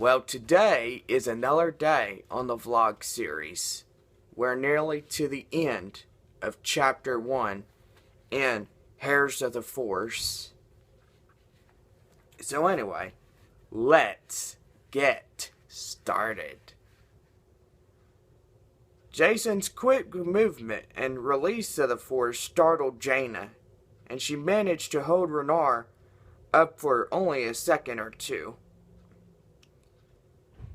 Well, today is another day on the vlog series. We're nearly to the end of Chapter 1 in Heirs of the Force. So anyway, let's get started. Jacen's quick movement and release of the Force startled Jaina, and she managed to hold Renar up for only a second or two.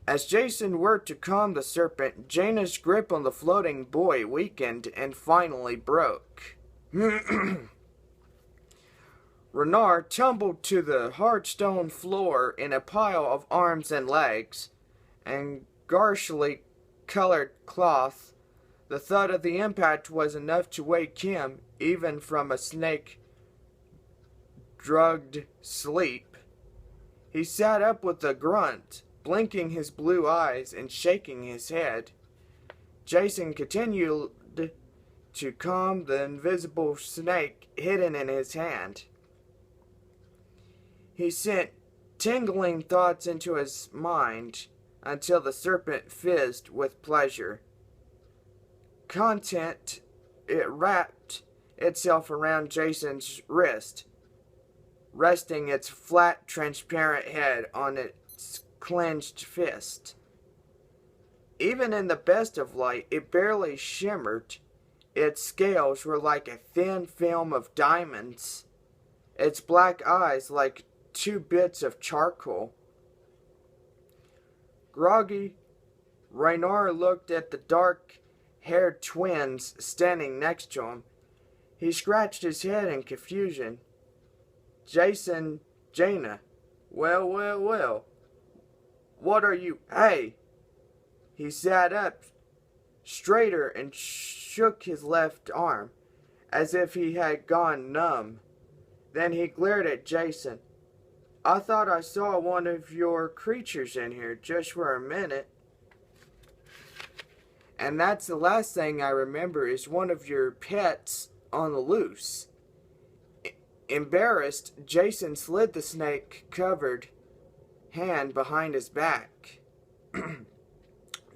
As Jacen worked to calm the serpent, Jaina's grip on the floating boy weakened and finally broke. Renar tumbled to the hard stone floor in a pile of arms and legs and garishly colored cloth. The thud of the impact was enough to wake him, even from a snake-drugged sleep. He sat up with a grunt, blinking his blue eyes and shaking his head. Jacen continued to calm the invisible snake hidden in his hand. He sent tingling thoughts into his mind until the serpent fizzed with pleasure. Content, it wrapped itself around Jacen's wrist, resting its flat, transparent head on its clenched fist. Even in the best of light, it barely shimmered. Its scales were like a thin film of diamonds, its black eyes like two bits of charcoal. Groggy, Renar looked at the dark-haired twins standing next to him. He scratched his head in confusion. Jacen, Jaina, well. What are you? Hey! He sat up straighter and shook his left arm, as if he had gone numb. Then he glared at Jacen. I thought I saw one of your creatures in here just for a minute. And that's the last thing I remember is one of your pets on the loose. Embarrassed, Jacen slid the snake-covered hand behind his back.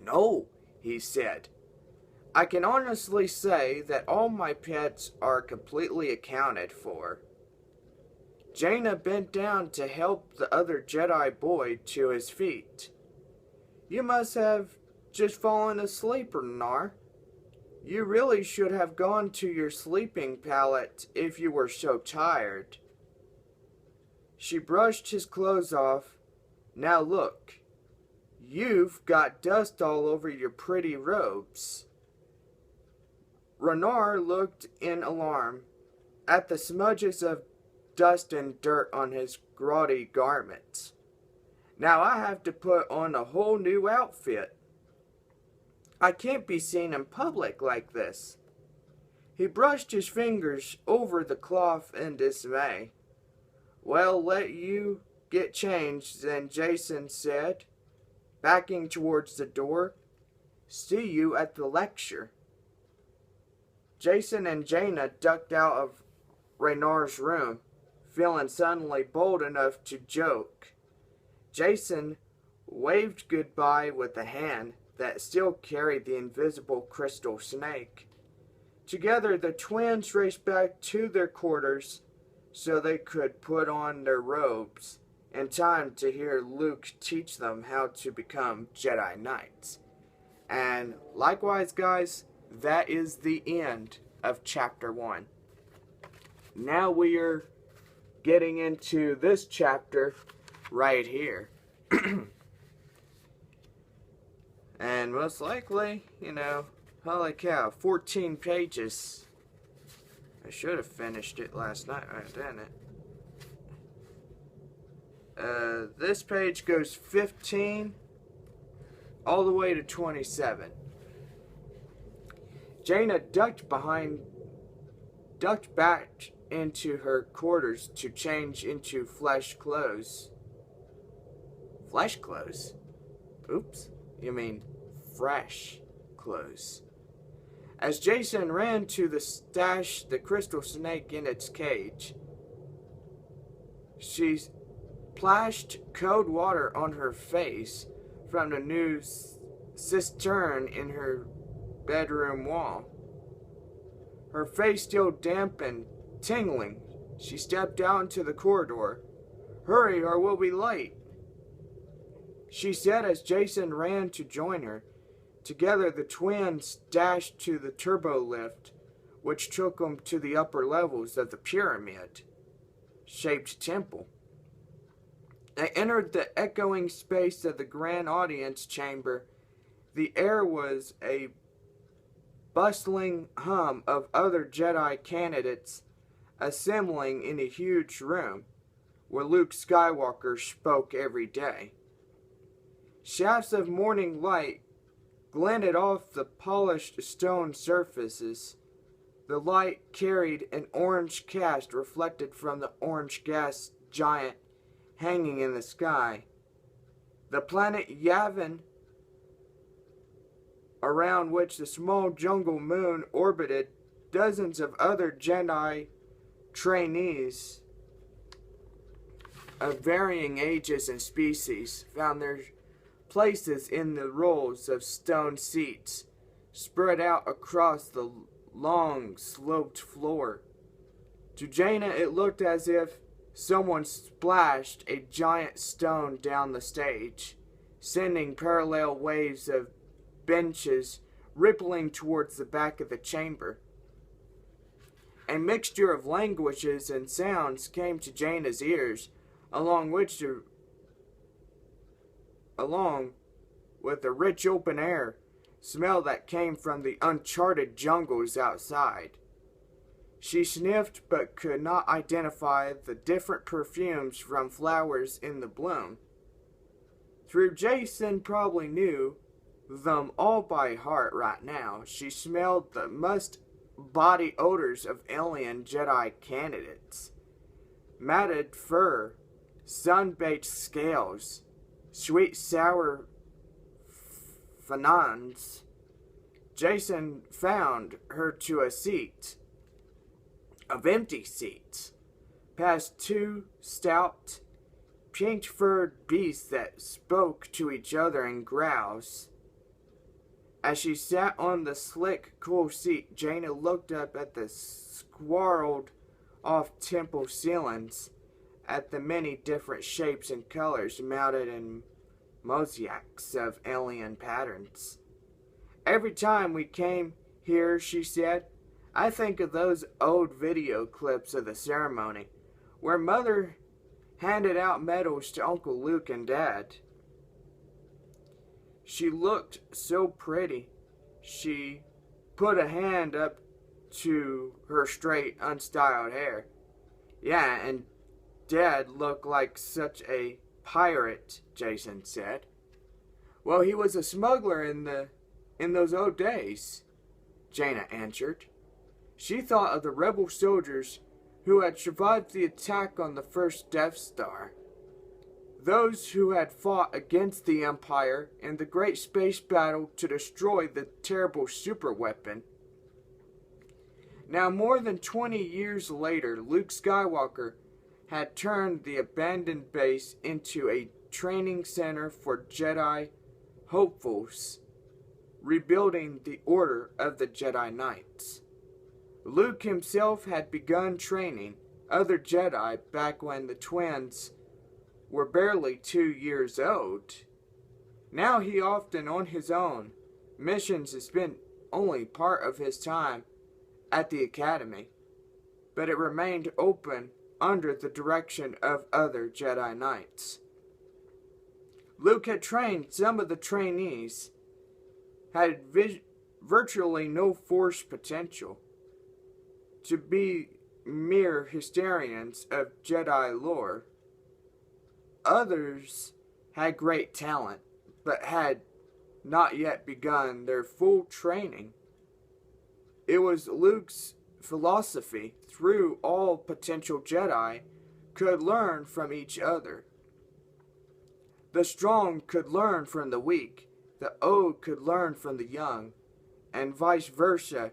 No, he said. I can honestly say that all my pets are completely accounted for. Jaina bent down to help the other Jedi boy to his feet. You must have just fallen asleep, Renar. You really should have gone to your sleeping pallet if you were so tired. She brushed his clothes off. Now look, you've got dust all over your pretty robes. Renar looked in alarm at the smudges of dust and dirt on his gaudy garments. Now I have to put on a whole new outfit. I can't be seen in public like this. He brushed his fingers over the cloth in dismay. Well, let you get changed, then, Jacen said, backing towards the door. See you at the lecture. Jacen and Jaina ducked out of Renar's room, feeling suddenly bold enough to joke. Jacen waved goodbye with a hand that still carried the invisible crystal snake. Together, the twins raced back to their quarters so they could put on their robes in time to hear Luke teach them how to become Jedi Knights. And likewise, guys, that is the end of Chapter 1. Now we are getting into this chapter right here. And most likely, holy cow, 14 pages. I should have finished it last night, didn't it? This page goes 15 all the way to 27. Jaina ducked back into her quarters to change into flesh clothes. Flesh clothes? Oops, you mean fresh clothes. As Jacen ran to stash the crystal snake in its cage, she splashed cold water on her face from the new cistern in her bedroom wall. Her face still damp and tingling, she stepped out into the corridor. "Hurry or we'll be late," she said as Jason ran to join her. Together the twins dashed to the turbo lift, which took them to the upper levels of the pyramid-shaped temple. They entered the echoing space of the grand audience chamber. The air was a bustling hum of other Jedi candidates assembling in a huge room where Luke Skywalker spoke every day. Shafts of morning light glinted off the polished stone surfaces. The light carried an orange cast reflected from the orange gas giant hanging in the sky. The planet Yavin, around which the small jungle moon orbited, dozens of other Jedi trainees of varying ages and species found their places in the rows of stone seats spread out across the long sloped floor. To Jaina it looked as if someone splashed a giant stone down the stage, sending parallel waves of benches rippling towards the back of the chamber. A mixture of languages and sounds came to Jaina's ears, along with the rich open air smell that came from the uncharted jungles outside. She sniffed but could not identify the different perfumes from flowers in the bloom. Through Jason probably knew them all by heart right now. She smelled the must-body odors of alien Jedi candidates. Matted fur, sun-baked scales, sweet sour fanons. Jason found her to a seat of empty seats, past two stout, pink-furred beasts that spoke to each other in growls. As she sat on the slick, cool seat, Jaina looked up at the squarreled-off temple ceilings, at the many different shapes and colors mounted in mosaics of alien patterns. "Every time we came here," she said, "I think of those old video clips of the ceremony, where Mother handed out medals to Uncle Luke and Dad. She looked so pretty." She put a hand up to her straight, unstyled hair. "Yeah, and Dad looked like such a pirate," Jason said. "Well, he was a smuggler in those old days," Jaina answered. She thought of the rebel soldiers who had survived the attack on the first Death Star. Those who had fought against the Empire in the great space battle to destroy the terrible superweapon. Now, more than 20 years later, Luke Skywalker had turned the abandoned base into a training center for Jedi hopefuls, rebuilding the Order of the Jedi Knights. Luke himself had begun training other Jedi back when the twins were barely 2 years old. Now he often on his own missions has spent only part of his time at the academy, but it remained open under the direction of other Jedi Knights. Luke had trained some of the trainees, had virtually no force potential, to be mere historians of Jedi lore. Others had great talent, but had not yet begun their full training. It was Luke's philosophy through all potential Jedi could learn from each other. The strong could learn from the weak, the old could learn from the young, and vice versa.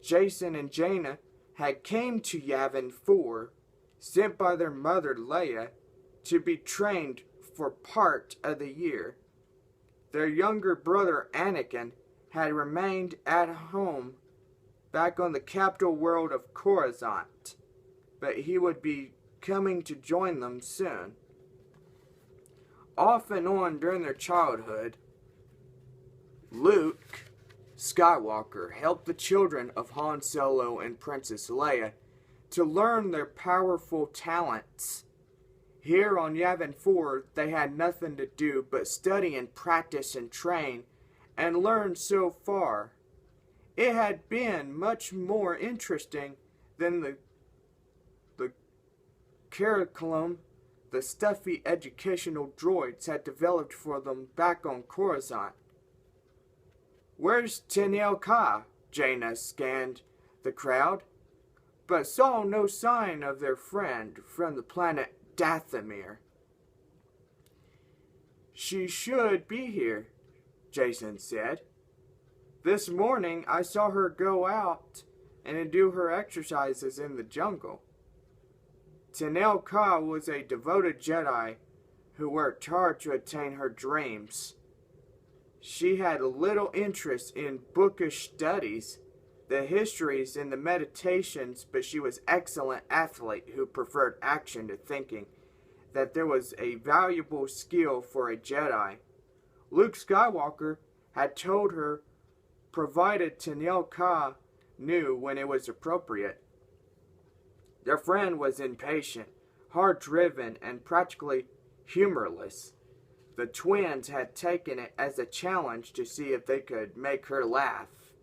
Jason and Jaina had came to Yavin 4, sent by their mother Leia, to be trained for part of the year. Their younger brother Anakin had remained at home back on the capital world of Coruscant, but he would be coming to join them soon. Off and on during their childhood, Luke Skywalker helped the children of Han Solo and Princess Leia to learn their powerful talents. Here on Yavin 4, they had nothing to do but study and practice and train and learn so far. It had been much more interesting than the curriculum the stuffy educational droids had developed for them back on Coruscant. "Where's Tenel Ka?" Jaina scanned the crowd, but saw no sign of their friend from the planet Dathomir. "She should be here," Jason said. "This morning I saw her go out and do her exercises in the jungle." Tenel Ka was a devoted Jedi who worked hard to attain her dreams. She had little interest in bookish studies, the histories and the meditations, but she was an excellent athlete who preferred action to thinking that there was a valuable skill for a Jedi. Luke Skywalker had told her, provided Tenel Ka knew when it was appropriate. Their friend was impatient, hard-driven, and practically humorless. The twins had taken it as a challenge to see if they could make her laugh.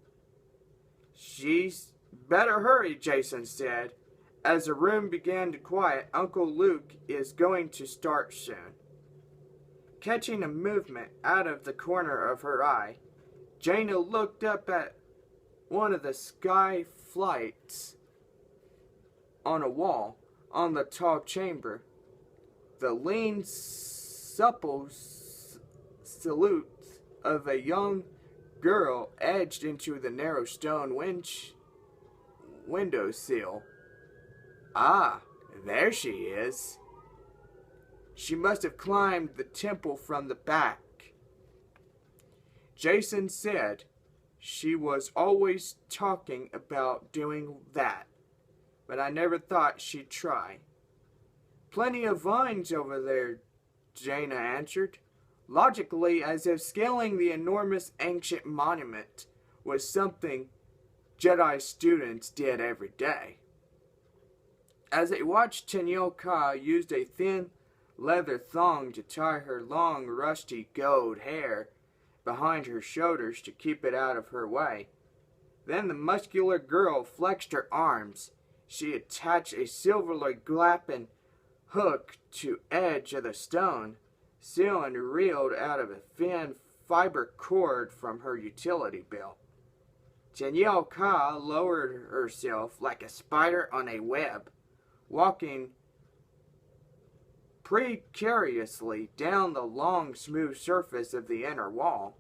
"She's better hurry," Jason said. As the room began to quiet, Uncle Luke is going to start soon. Catching a movement out of the corner of her eye, Jaina looked up at one of the sky flights on a wall on the tall chamber. The lean, supple silhouette of a young girl edged into the narrow stone windowsill. "Ah, there she is." She must have climbed the temple from the back. Jason said she was always talking about doing that, but I never thought she'd try. "Plenty of vines over there," Jaina answered, logically, as if scaling the enormous ancient monument was something Jedi students did every day. As they watched, Tenel Ka used a thin leather thong to tie her long, rusty gold hair behind her shoulders to keep it out of her way. Then the muscular girl flexed her arms. She attached a silverly glapping hook to edge of the stone sill and reeled out of a thin fiber cord from her utility belt. Tenel Ka lowered herself like a spider on a web, walking precariously down the long, smooth surface of the inner wall.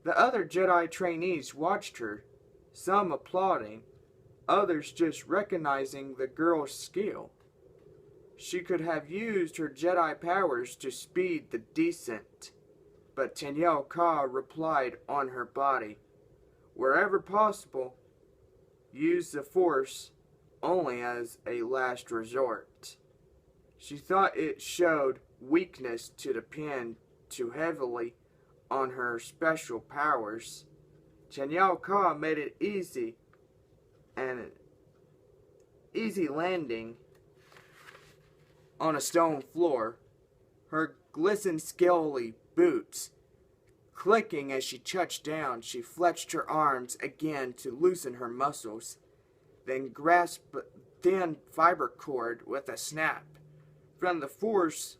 The other Jedi trainees watched her, some applauding, others just recognizing the girl's skill. She could have used her Jedi powers to speed the descent, but Tenel Ka replied on her body, "Wherever possible, use the Force only as a last resort." She thought it showed weakness to depend too heavily on her special powers. Tenel Ka made it easy landing on a stone floor, her glistening scaly boots clicking as she touched down. She flexed her arms again to loosen her muscles, then grasped a thin fiber cord with a snap. From the Force,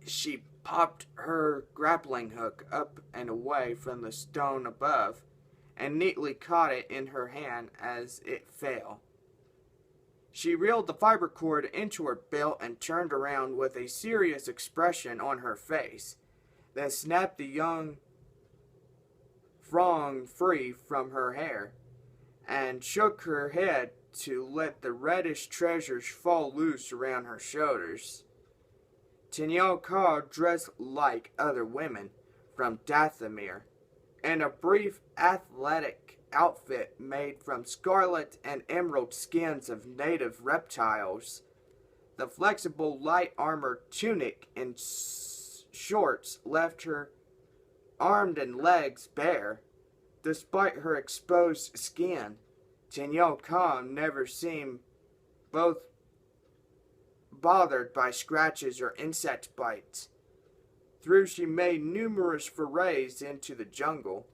she popped her grappling hook up and away from the stone above, and neatly caught it in her hand as it fell. She reeled the fiber cord into her belt and turned around with a serious expression on her face, then snapped the young thong free from her hair, and shook her head to let the reddish treasures fall loose around her shoulders. Tenyo Ka dressed like other women from Dathomir, in a brief athletic outfit made from scarlet and emerald skins of native reptiles. The flexible light armor tunic and shorts left her arms and legs bare. Despite her exposed skin, Tenyo Ka never seemed both bothered by scratches or insect bites. Though she made numerous forays into the jungle,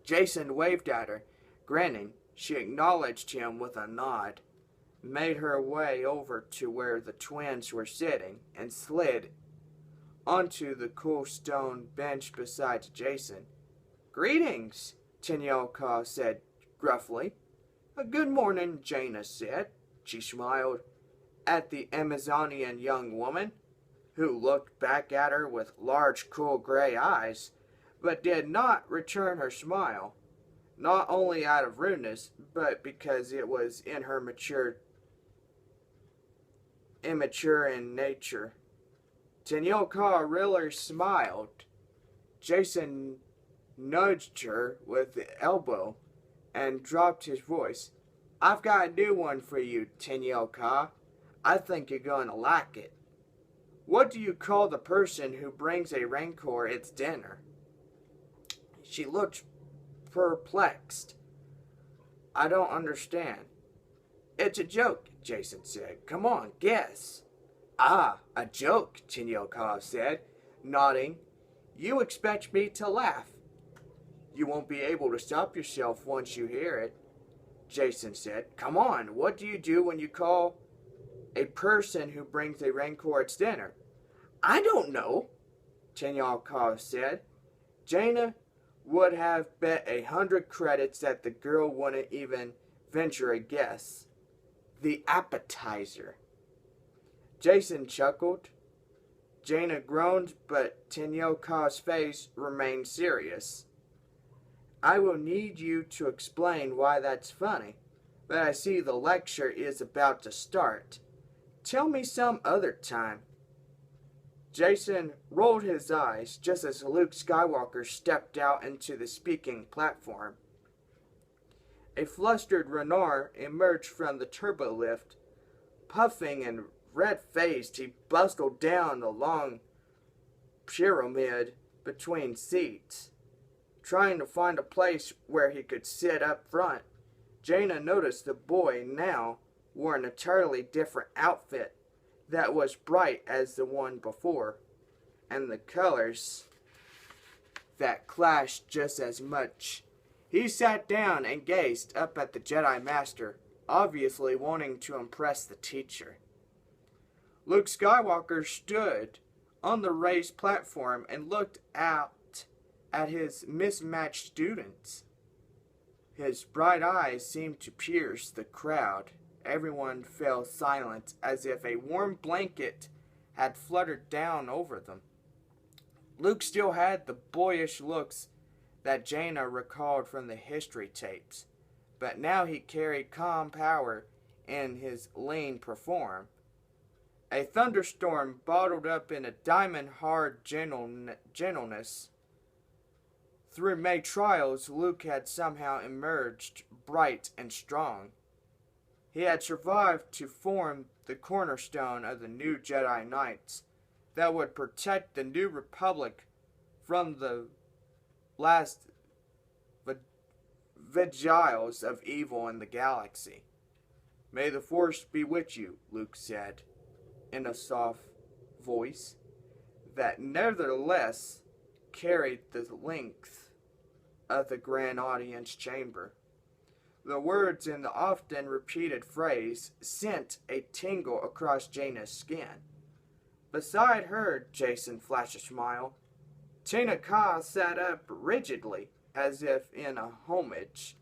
Jason waved at her. Grinning, she acknowledged him with a nod, made her way over to where the twins were sitting, and slid onto the cool stone bench beside Jason. "Greetings," Tenyo Ka said gruffly. "Good morning," Jaina said. She smiled at the Amazonian young woman, who looked back at her with large, cool gray eyes, but did not return her smile, not only out of rudeness, but because it was in her immature in nature. Tenyo Ka really smiled. Jason nudged her with the elbow and dropped his voice. "I've got a new one for you, Tenyo Ka. I think you're going to like it. What do you call the person who brings a rancor its dinner?" She looked perplexed. "I don't understand." "It's a joke," Jason said. "Come on, guess." "Ah, a joke," Tenyo Ka said, nodding. "You expect me to laugh. You won't be able to stop yourself once you hear it," Jason said. "Come on, what do you do when you call a person who brings a rancor its dinner?" "I don't know," Tenyo Ka said. Jaina would have bet 100 credits that the girl wouldn't even venture a guess. "The appetizer." Jason chuckled. Jaina groaned, but Tenyo Ka's face remained serious. "I will need you to explain why that's funny, but I see the lecture is about to start. Tell me some other time." Jason rolled his eyes just as Luke Skywalker stepped out into the speaking platform. A flustered Renar emerged from the turbolift. Puffing and red-faced, he bustled down the long pyramid between seats, trying to find a place where he could sit up front. Jaina noticed the boy now wore an entirely different outfit that was bright as the one before, and the colors that clashed just as much. He sat down and gazed up at the Jedi Master, obviously wanting to impress the teacher. Luke Skywalker stood on the raised platform and looked out at his mismatched students. His bright eyes seemed to pierce the crowd. Everyone fell silent, as if a warm blanket had fluttered down over them. Luke still had the boyish looks that Jaina recalled from the history tapes, but now he carried calm power in his lean form. A thunderstorm bottled up in a diamond-hard gentleness. Through May trials, Luke had somehow emerged bright and strong. He had survived to form the cornerstone of the new Jedi Knights that would protect the New Republic from the last vigiles of evil in the galaxy. "May the Force be with you," Luke said, in a soft voice that nevertheless carried the length of the grand audience chamber. The words in the often repeated phrase sent a tingle across Jaina's skin. Beside her, Jason flashed a smile. Tenyo Ka sat up rigidly, as if in a homage.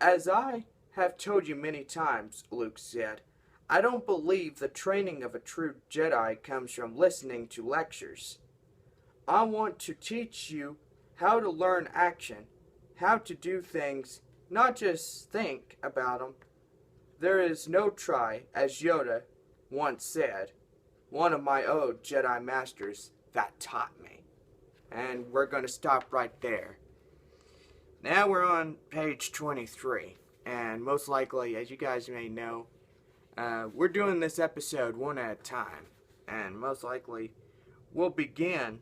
"As I have told you many times," Luke said, "I don't believe the training of a true Jedi comes from listening to lectures. I want to teach you how to learn action, how to do things, not just think about them. There is no try, as Yoda once said. one of my old Jedi Masters that taught me. And we're going to stop right there. Now we're on page 23. And most likely, as you guys may know, we're doing this episode one at a time. And most likely, we'll begin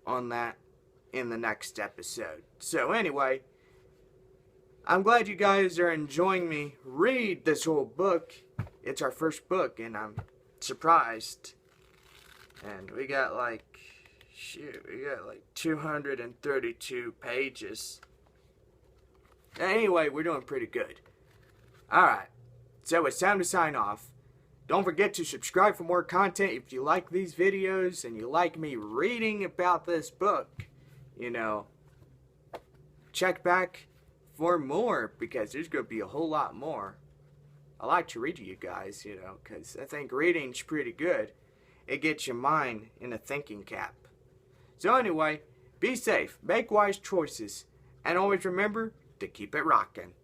on that in the next episode. So anyway, I'm glad you guys are enjoying me read this whole book. It's our first book, and I'm surprised. And we got like 232 pages. Anyway, we're doing pretty good. Alright, so it's time to sign off. Don't forget to subscribe for more content if you like these videos and you like me reading about this book. You know, check back for more, because there's going to be a whole lot more. I like to read to you guys, you know, because I think reading's pretty good. It gets your mind in a thinking cap. So anyway, be safe, make wise choices, and always remember to keep it rocking.